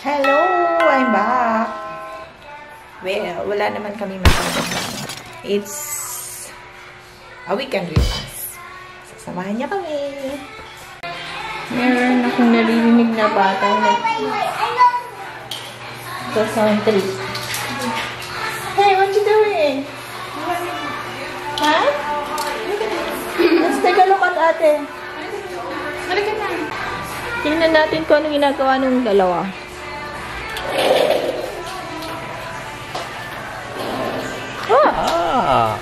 Hello! I'm back. Well, wala naman kami masyadong. It's a weekend with us. Sasamahan niya kami. Meron akong naririnig na bata na tree. Hey, what you doing? Huh? Let's take a look at ate. Tingnan natin kung anong ginagawa ng dalawa. Ah.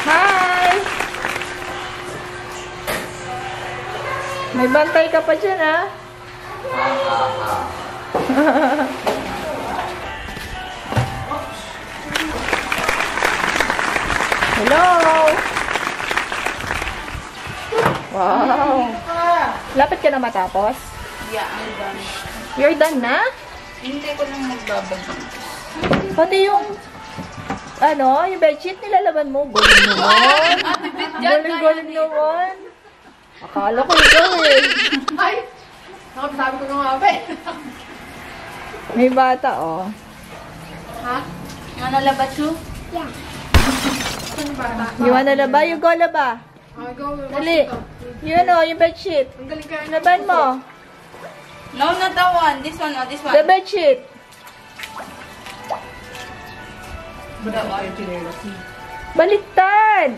Hi! May bantay ka pa dyan, ha? Hello! Wow! Lapit ka na matapos? Yeah, I'm done. You're done na? Hindi ko lang magbabag. Pati yung yung bedsheet nilalaban mo. Galing naman. Galing naman. Akala ko ikaw eh. Ay! Sabi ko nga ba eh. May bata oh. Ha? Nga nalabat you? Yeah. Saan bata? You wanna laba? You go laba. I'll go. Dali. Yun o, yung bedsheet. Ang galing ka. Laban mo. No, not that one. This one, this one. The bedsheet. Baliktad.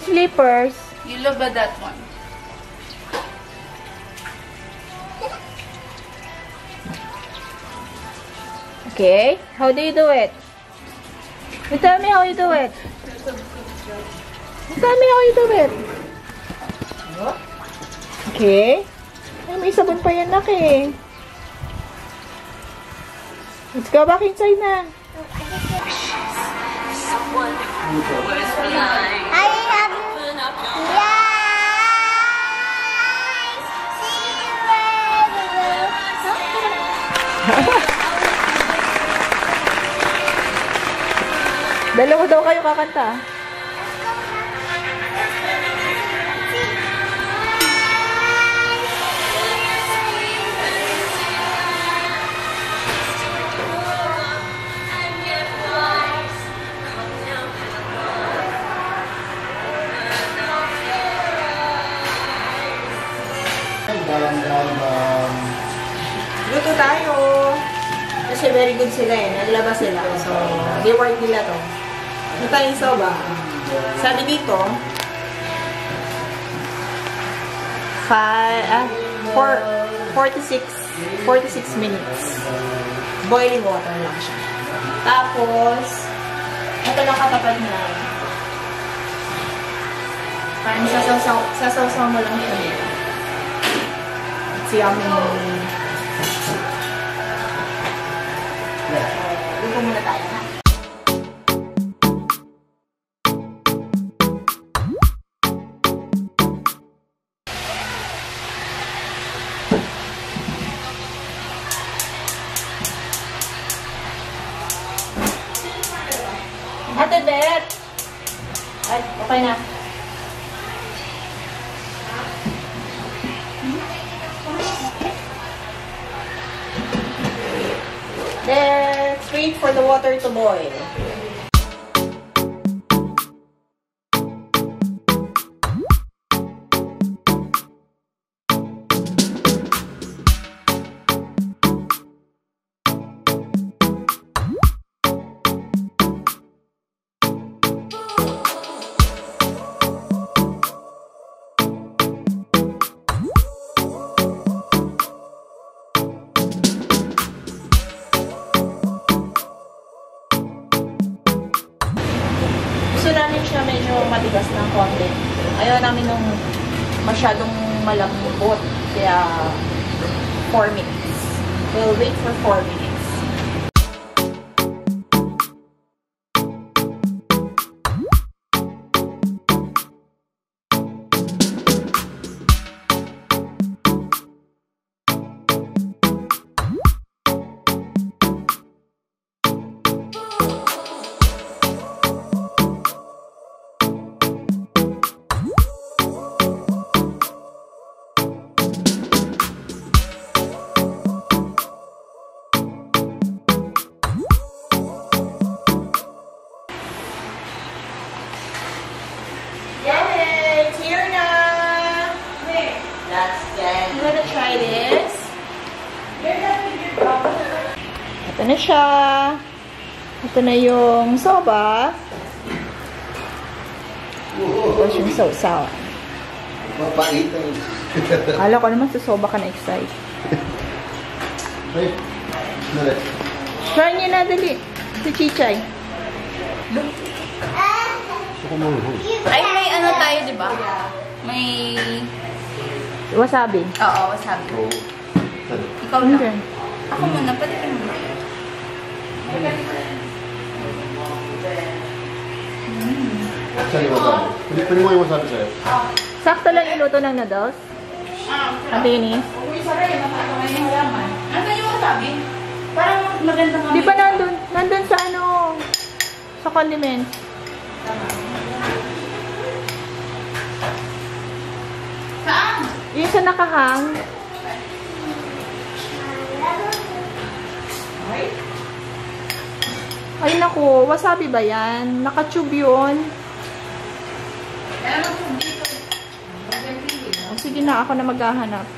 Slippers. You love that one. Okay. How do you do it? You tell me how you do it. Tell me how you do it. Okay. Ay, may sabon pa yan, nak eh. Let's go back inside na. I have Dalawa daw kayo kakanta. Luto tayo. Kasi very good sila eh. Naglaba sila. So, reward nila to. Ito tayong soba. Sabi dito, 46 minutes. Boiling water lang siya. Tapos, ito lang katapat na. Parang sasaw mo lang siya dito. It's yummy. Luto muna tayo, ha? Ate Bet! Ay, okay na. Let's wait for the water to boil. Gusto namin siya medyo matigas ng konti. Ayaw namin nung masyadong malambot. Kaya 4 minutes. We'll wait for 4 minutes. na siya. Ito na yung soba. Tapos yung sausaw. Mapait. Akala ko naman sa soba ka na-excite. Ay, dali. Try niyo na, dali. Si Chichay. Suko mo. Ay, may ano tayo, di ba? May... Wasabi. Oo, wasabi. Oo. Dali. Ikaw na. Okay. Ako muna, pati ka muna. Saan yung wasabi? Pwede mo yung wasabi sa'yo. Sakto lang iluto ng noodles. Ate Eunice. Ano yung wasabi? Parang maganda nga. Di ba nandun? Nandun sa ano? Sa condiments. Saan? Yung sa nakahang. Ay naku, wasabi ba yan? Naka-tube yun. Meron ko dito. O, sige na, ako na maghahanap.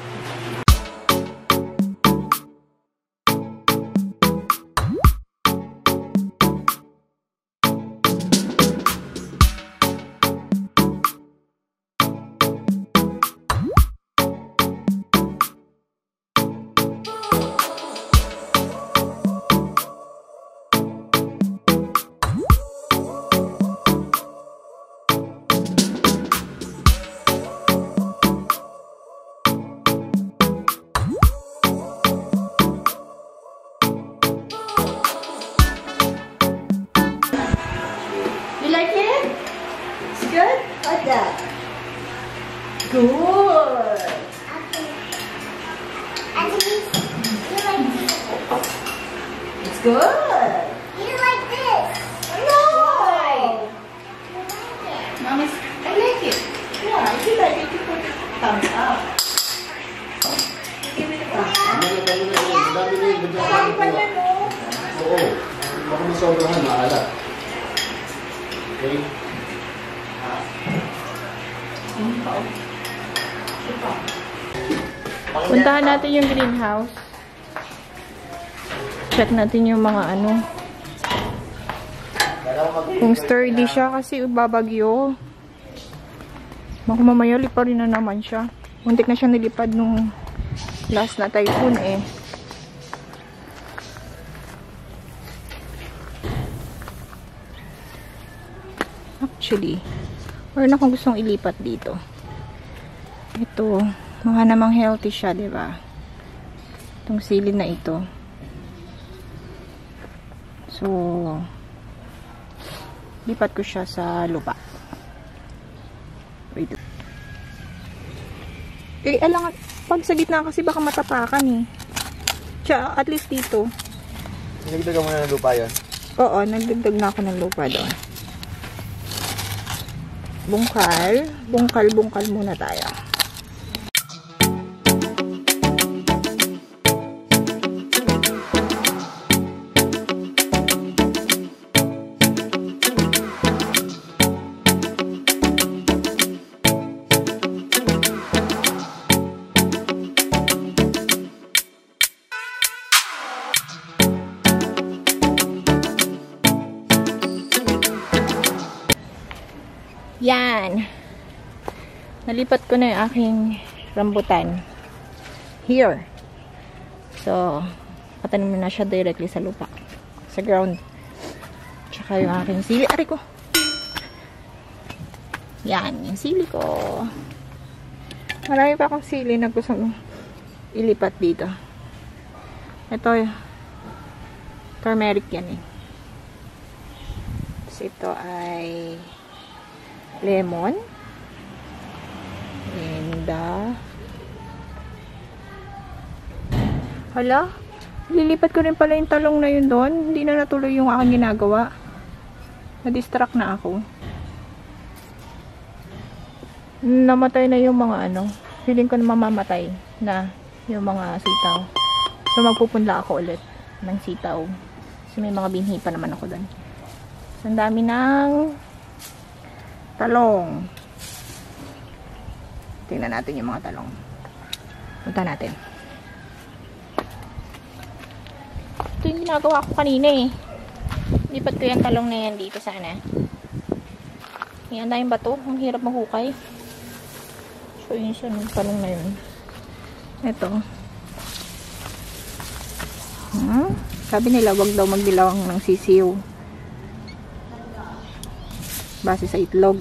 You like it? It's good? Like that. Good. It's good. No. Mami, I like it. Yeah, if you like it, you put thumbs up. Ang dami na yung Saan pa yan, oh? Oo. Baka masobrahan, maalat. Okay? Puntahan natin yung greenhouse. Check natin yung mga ano. Kung sturdy siya kasi babagyo. Baka mamaya liparin na naman siya. Muntik na siya nilipad nung last na typhoon eh. Actually, meron akong gustong ilipat dito. Ito, mga namang healthy siya, diba? Itong sili na ito. So, lipat ko siya sa lupa. Wait. Eh, alang, pag sa gitna kasi baka matapakan eh. Tsaka, at least dito. Nagdagan mo na ng lupa yan? Oo, nagdagdag na ako ng lupa doon. Bungkal. Bungkal muna tayo. Yan. Nalipat ko na yung aking rambutan. Here. So, patanim na siya directly sa lupa. Sa ground. Tsaka yung aking sili. Ari ko. Yan. Yung sili ko. Marami pa akong sili na gusto ilipat dito. Ito, turmeric yan eh. Tapos ito ay lemon and hala, lilipat ko rin pala yung talong na yun doon. Hindi na natuloy yung aking ginagawa. Na-distract na ako. Namatay na yung mga ano, feeling ko na mamamatay na yung mga sitaw. So magpupunla ako ulit ng sitaw. So may mga binhi pa naman ako doon. So ang dami ng talong. Tingnan natin yung mga talong. Punta natin. Ito yung ginagawa ko kanina eh. Lipat ko yung talong na yan dito sana. Yan na yung bato. Ang hirap mahukay. So yun siya ng talong na yun. Ito. Sabi nila wag daw magdilawang ng sisiw. Base sa itlog.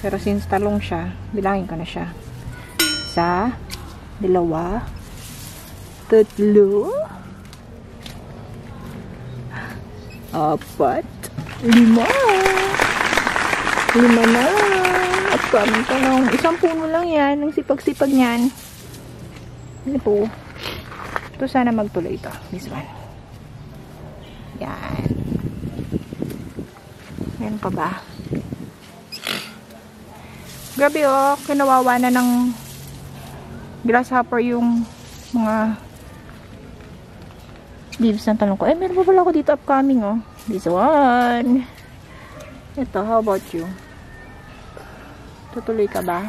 Pero since talong siya, bilangin ko na siya. 1, 2, 3, 4, 5. 5 na. At kaming talong. Isang puno lang yan. Ang sipag-sipag niyan. Ano po? Ito sana magtuloy ito. This one. Yan. Yan pa ba? Grabe oh. Kinawawa na ng grasshopper yung mga leaves ng talong ko. Eh, meron pa pala ako dito upcoming oh. This one. Ito, how about you? Tutuloy ka ba?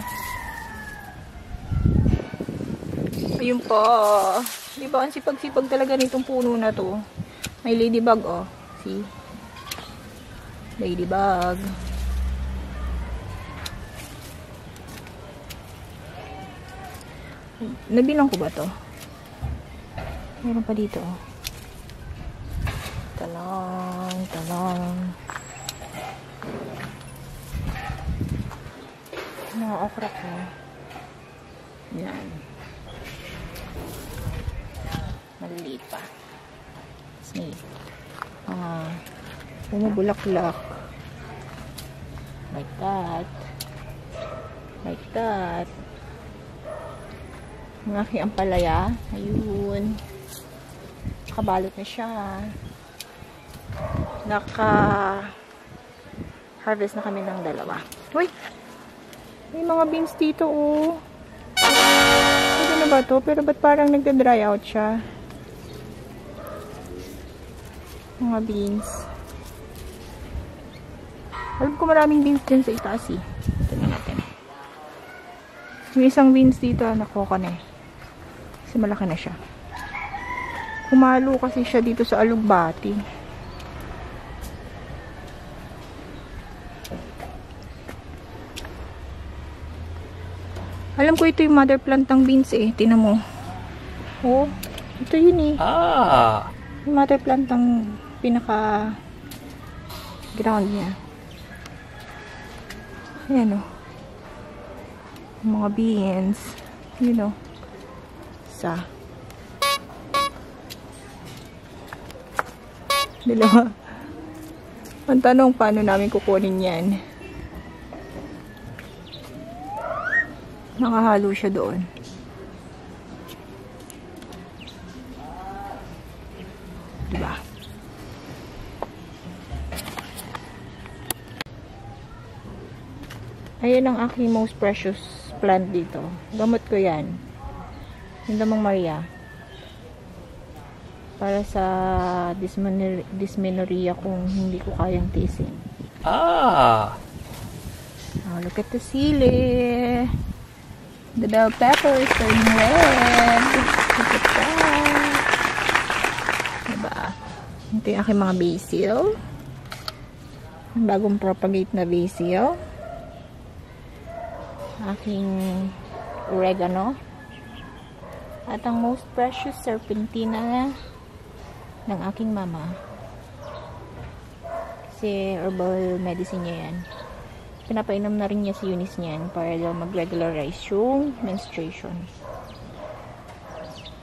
Ayun po. Diba, ang sipag-sipag talaga nitong puno na to. May ladybug, oh. See? Ladybug. Nabilang ko ba to? Meron pa dito, oh. Talong, talong. Mga okra ko. Yan. Maliliit pa. See? Bumubulaklak. Like that. Like that. Ang aking ampalaya. Ayun. Nakabalot na siya. Naka-harvest na kami ng 2. Uy! May mga beans dito, oh. Ano na ba to? Pero ba't parang nagda-dry out siya? Mga beans. Alam ko maraming beans dyan sa itaas, eh. Tignan natin. Yung isang beans dito, nakuha na eh. Kasi malaki na siya. Kumalo kasi siya dito sa alugbati. Alam ko ito yung mother plant ng beans eh. Tingnan mo. Oh, ito yun eh. Yung mother plant ng pinaka ground niya. Ayan oh. Mga beans. You know. Dalawa. Ang tanong, paano namin kukunin yan? Nakahalo siya doon. Diba? Ayan ang aking most precious plant dito. Gamot ko yan. Yung damang Maria. Para sa dysmenorrhea kung hindi ko kayang tisin. Oh, look at the sili. The bell pepper is turning red. Look at that. Diba? Ito yung aking mga basil. Bagong propagate na basil. Aking oregano. At ang most precious serpentina ng aking mama. Kasi herbal medicine niya yan. Pinapainom na rin niya si Eunice niyan para daw mag-regularize yung menstruation.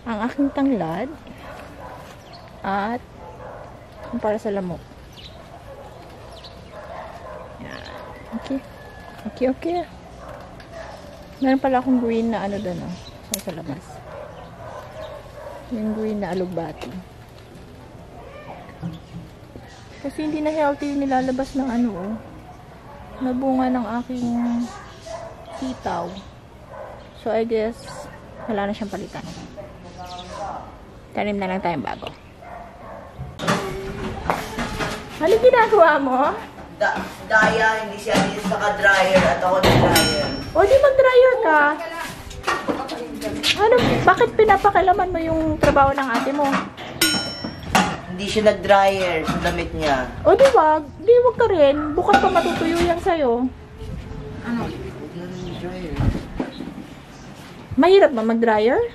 Ang aking tanglad at para sa lamok. Yan. Okay. Meron pala akong green na ano doon, oh. Sa labas. Yung green na alugbati. Kasi hindi na healthy yung nilalabas ng ano, oh. Nabunga ng aking sitaw. So, I guess, wala na siyang palitan. Tanim na lang tayong bago. Ano ginagawa mo? Daya, hindi siya naka-dryer at ako na-dryer. O, di mag-dryer ka. Ano, bakit pinapakilaman mo yung trabaho ng ate mo? hindi siya nag-dryer sa damit niya. O, di wag. Di wag ka rin. Bukas pa matutuyo yan sa'yo. Ano? Huwag na rin dryer. Mahirap ba mag-dryer?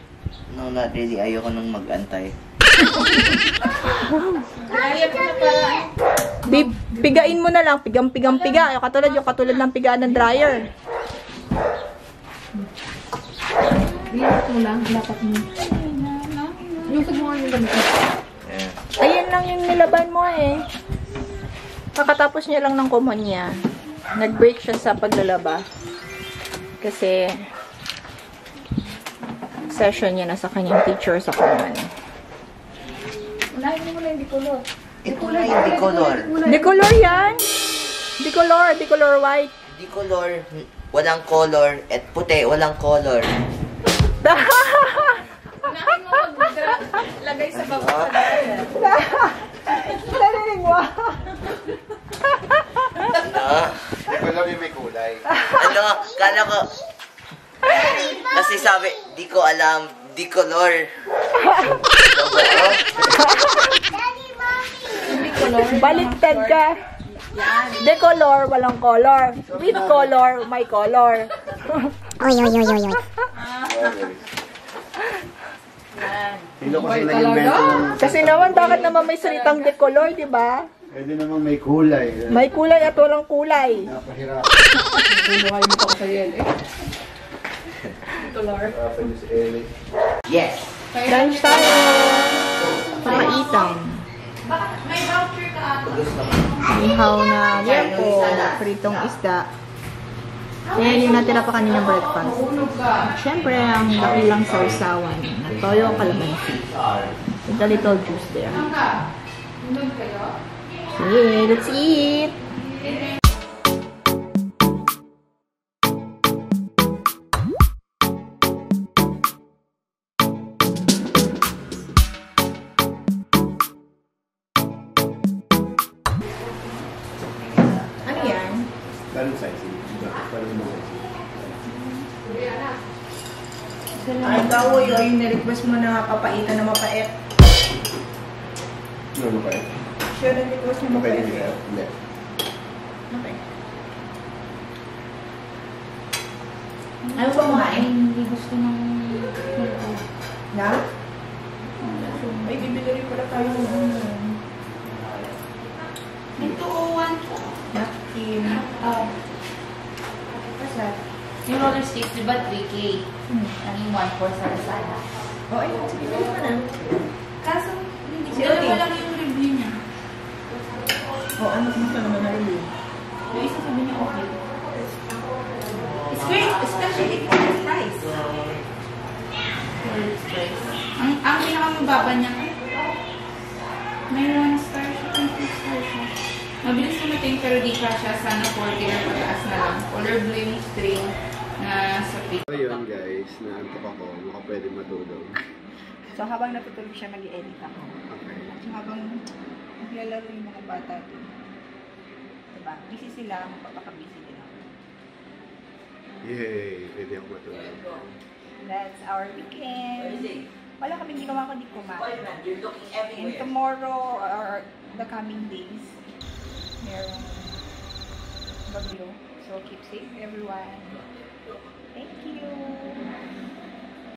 No, not really. Ayoko nang mag-antay. Kaya ko na pala. Pigain mo na lang. Piga. Yung katulad ng pigaan ng dryer. Dapat mo lang. Dapat mo. Yung sagmuhan yung gamit mo. Yeah. Ayan lang yung nilaban mo eh. Kakatapos niya lang ng common niya. Nag-break siya sa paglalaba. Kasi session niya na sa kanyang teacher sa common. Unahin mo muna yung bicolor. Ito na yung bicolor. Decolor yan? Decolor white. Bicolor, walang color. At puti, walang color. Unahin mo lagay sa baba. Narinig mo? Ikaw lang yung may kulay. Ano, kala ko, kasi sabi, di ko alam, di color. Baliktad ka. Decolor, walang color. With color, may color. Sino kasi nag-invento ng... Kasi naman, bakit naman may salitang decolor, di ba? Pwede namang may kulay. May kulay at walang kulay. Napahirap. Bunuhay mo pa ko sa yan eh. Bicolor. Pwede si Ellie. Yes. Lunch tayo. Pakaitan. May voucher ka ako. Ihaw na liempo, pritong isda. Ayan yung natira pa kaninang breakfast. Siyempre, ang dakilang sausawan na toyo calamansi. With a little juice there. Okay, let's eat! Ano yan? Ganun size. Ganun mo size. Ay, bawo yung nirequest mo na papaitan na mapait. Ano ba kayo? Siya nag-request mo Pwede mapait. nila. Hindi. Okay. Ano ba kumain? Hindi gusto ng... Na? Ay, bibili rin pala tayo ng May 201 po. napkin. What's that? Yung roller sticks, di ba 3K? Naging 1.4 sa Lazada. Oh, ayun. Sige, bili mo na. Kaso, hindi Si dalawa Oti. lang yung review niya. Oh, ano kung naman na review? Yung isa sabi niya okay. It's great, especially for this price. For this price. Ang pinakamababa niya, may 1 star siya, 2 star siya. Mabilis sumating pero di ka siya, sana 40 or pataas na lang. Color blue yung string na sa pic. So yun guys, naantok ako. Baka pwede matulog. So, habang natutulog siya, mag-i-edit ako. Okay. So, habang naglalaro yung mga bata doon. Diba? Busy sila, magpapaka-busy din ako. Yay! Pwede ako matulog. That's our weekend. Wala kaming ginawa kundi kumain. You're looking And everywhere. tomorrow or the coming days, merong bagyo. So, keep safe everyone. Thank you.